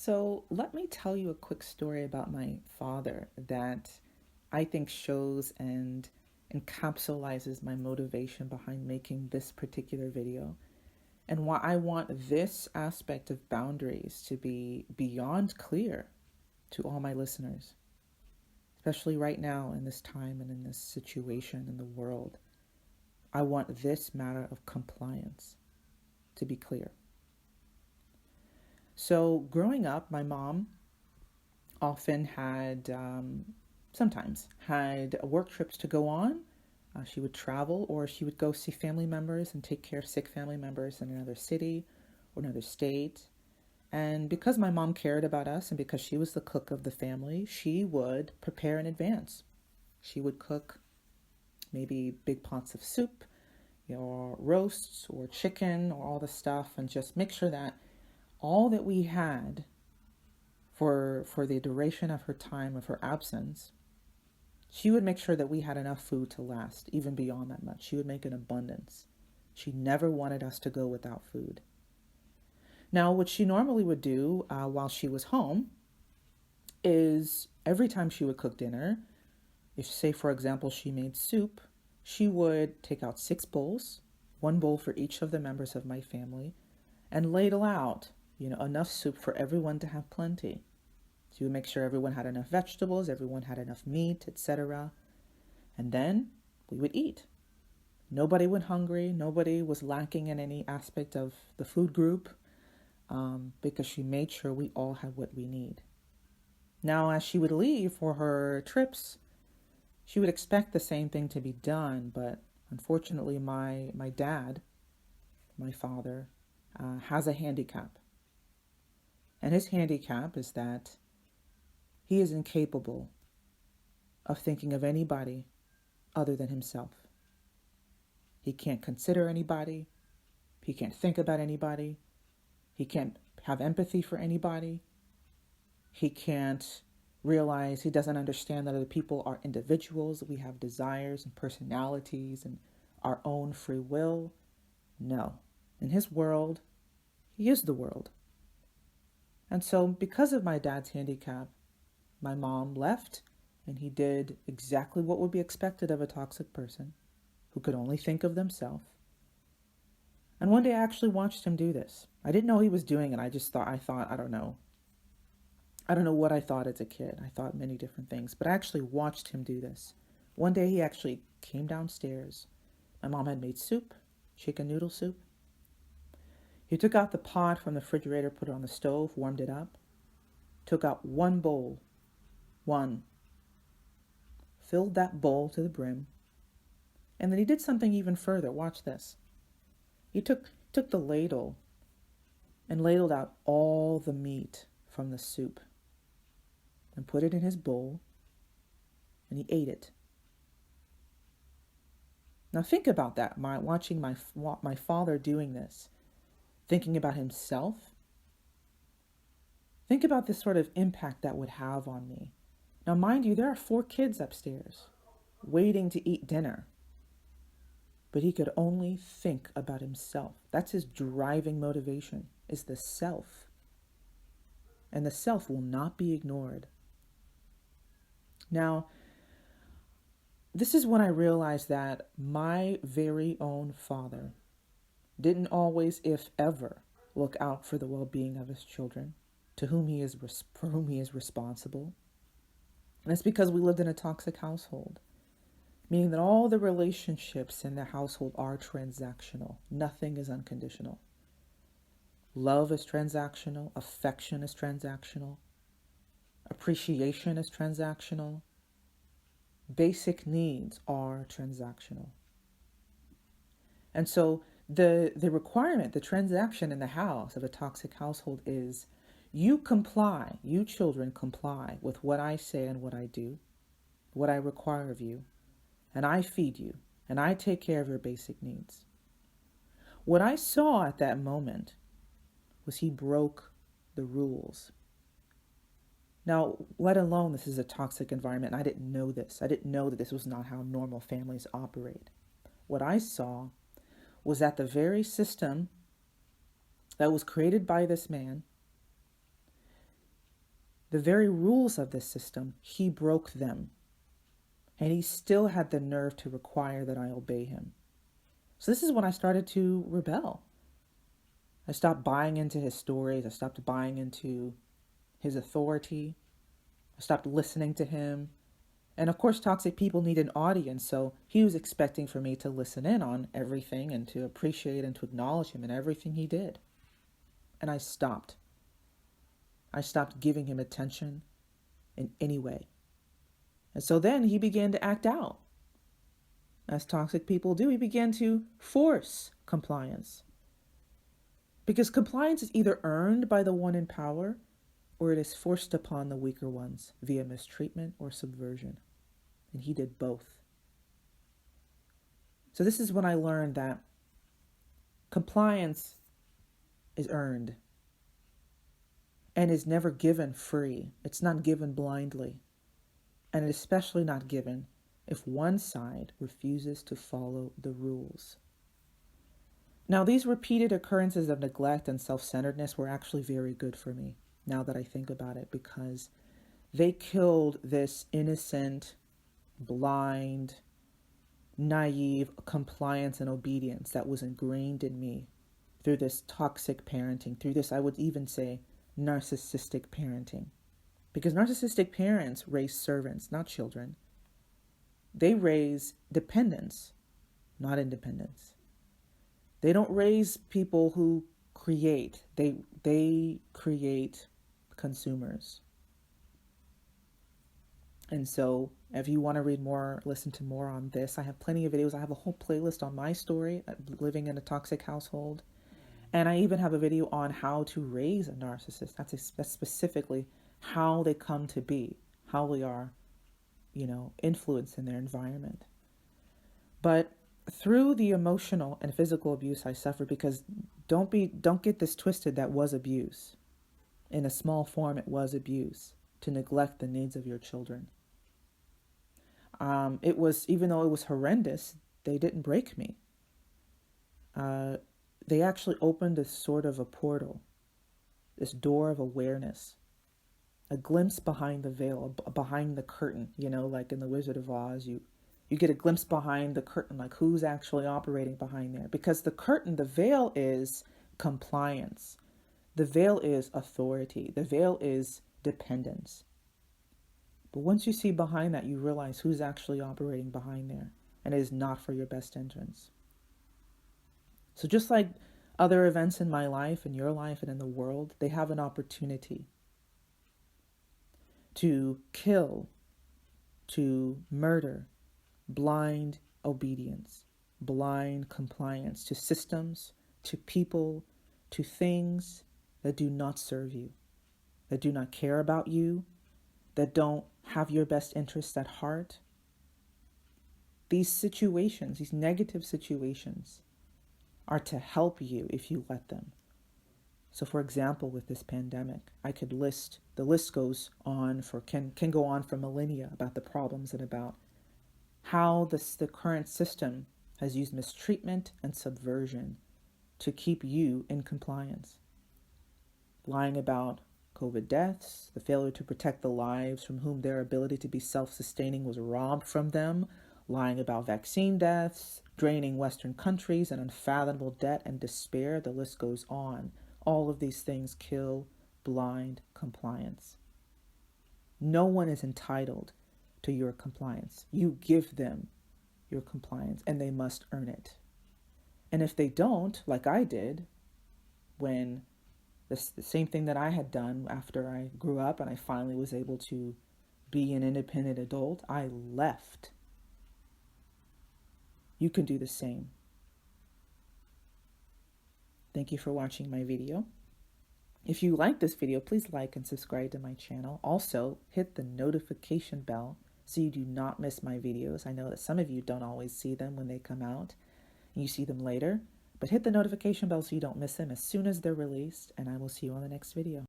So, let me tell you a quick story about my father that I think shows and encapsulates my motivation behind making this particular video and why I want this aspect of boundaries to be beyond clear to all my listeners, especially right now in this time and in this situation in the world. I want this matter of compliance to be clear. So, growing up, my mom often sometimes had work trips to go on. She would travel or she would go see family members and take care of sick family members in another city or another state. And because my mom cared about us and because she was the cook of the family, she would prepare in advance. She would cook maybe big pots of soup, or roasts or chicken or all the stuff, and just make sure that all that we had for the duration of her time of her absence, she would make sure that we had enough food to last, even beyond that much. She would make an abundance. She never wanted us to go without food. Now, what she normally would do while she was home is every time she would cook dinner, if, say, for example, she made soup, she would take out 6 bowls, 1 bowl for each of the members of my family, and ladle out, enough soup for everyone to have plenty. She would make sure everyone had enough vegetables, everyone had enough meat, etc. And then we would eat. Nobody went hungry. Nobody was lacking in any aspect of the food group because she made sure we all had what we need. Now, as she would leave for her trips, she would expect the same thing to be done. But unfortunately, my dad, my father, has a handicap. And his handicap is that he is incapable of thinking of anybody other than himself. He can't consider anybody. He can't think about anybody. He can't have empathy for anybody. He can't realize, he doesn't understand that other people are individuals. We have desires and personalities and our own free will. No. In his world, he is the world. And so because of my dad's handicap, my mom left, and he did exactly what would be expected of a toxic person who could only think of themselves. And one day I actually watched him do this. I didn't know he was doing it. I thought, I don't know. I don't know what I thought as a kid. I thought many different things, but I actually watched him do this. One day he actually came downstairs. My mom had made soup, chicken noodle soup. He took out the pot from the refrigerator, put it on the stove, warmed it up, took out 1 bowl, filled that bowl to the brim, and then he did something even further. Watch this. He took the ladle and ladled out all the meat from the soup and put it in his bowl, and he ate it. Now think about that, watching my father doing this, thinking about himself. Think about this sort of impact that would have on me. Now, mind you, there are 4 kids upstairs waiting to eat dinner. But he could only think about himself. That's his driving motivation, is the self. And the self will not be ignored. Now, this is when I realized that my very own father didn't always, if ever, look out for the well-being of his children, for whom he is responsible. And it's because we lived in a toxic household, meaning that all the relationships in the household are transactional. Nothing is unconditional. Love is transactional. Affection is transactional. Appreciation is transactional. Basic needs are transactional. And so the requirement, the transaction in the house of a toxic household is you children comply with what I say and what I do, what I require of you, and I feed you, and I take care of your basic needs. What I saw at that moment was he broke the rules. Now, let alone this is a toxic environment, and I didn't know this. I didn't know that this was not how normal families operate. What I saw was that the very system that was created by this man The very rules of this system, he broke them. And he still had the nerve to require that I obey him. So this is when I started to rebel. I stopped buying into his stories. I stopped buying into his authority. I stopped listening to him. And of course, toxic people need an audience. So he was expecting for me to listen in on everything and to appreciate and to acknowledge him in everything he did. And I stopped. I stopped giving him attention in any way. And so then he began to act out. As toxic people do, he began to force compliance. Because compliance is either earned by the one in power or it is forced upon the weaker ones via mistreatment or subversion. And he did both. So this is when I learned that compliance is earned and is never given free. It's not given blindly. And it is especially not given if one side refuses to follow the rules. Now, these repeated occurrences of neglect and self-centeredness were actually very good for me, now that I think about it, because they killed this innocent, blind, naive compliance and obedience that was ingrained in me through this toxic parenting, through this, I would even say, narcissistic parenting. Because narcissistic parents raise servants, not children. They raise dependents, not independence. They don't raise people who create. They create consumers. And so if you want to read more, listen to more on this, I have plenty of videos. I have a whole playlist on my story, living in a toxic household. And I even have a video on how to raise a narcissist. That's specifically how they come to be, how we are, influenced in their environment. But through the emotional and physical abuse I suffered, because don't get this twisted, that was abuse. In a small form, it was abuse to neglect the needs of your children. It was, even though it was horrendous, they didn't break me. They actually opened a sort of a portal, this door of awareness, a glimpse behind the veil, behind the curtain, like in The Wizard of Oz, you get a glimpse behind the curtain, like who's actually operating behind there. Because the curtain, the veil is compliance. The veil is authority. The veil is dependence. But once you see behind that, you realize who's actually operating behind there. And it is not for your best interest. So just like other events in my life, in your life, and in the world, they have an opportunity to kill, to murder, blind obedience, blind compliance to systems, to people, to things that do not serve you, that do not care about you, that don't have your best interests at heart. These situations, these negative situations, are to help you if you let them. So for example, with this pandemic, I could list, the list goes on can go on for millennia about the problems and about how the current system has used mistreatment and subversion to keep you in compliance. Lying about COVID deaths, the failure to protect the lives from whom their ability to be self-sustaining was robbed from them, lying about vaccine deaths, draining Western countries, and unfathomable debt and despair, the list goes on. All of these things kill blind compliance. No one is entitled to your compliance. You give them your compliance and they must earn it. And if they don't, like I did, when the same thing that I had done after I grew up and I finally was able to be an independent adult, I left. You can do the same. Thank you for watching my video. If you like this video, please like and subscribe to my channel. Also, hit the notification bell so you do not miss my videos. I know that some of you don't always see them when they come out. You see them later, but hit the notification bell so you don't miss them as soon as they're released, and I will see you on the next video.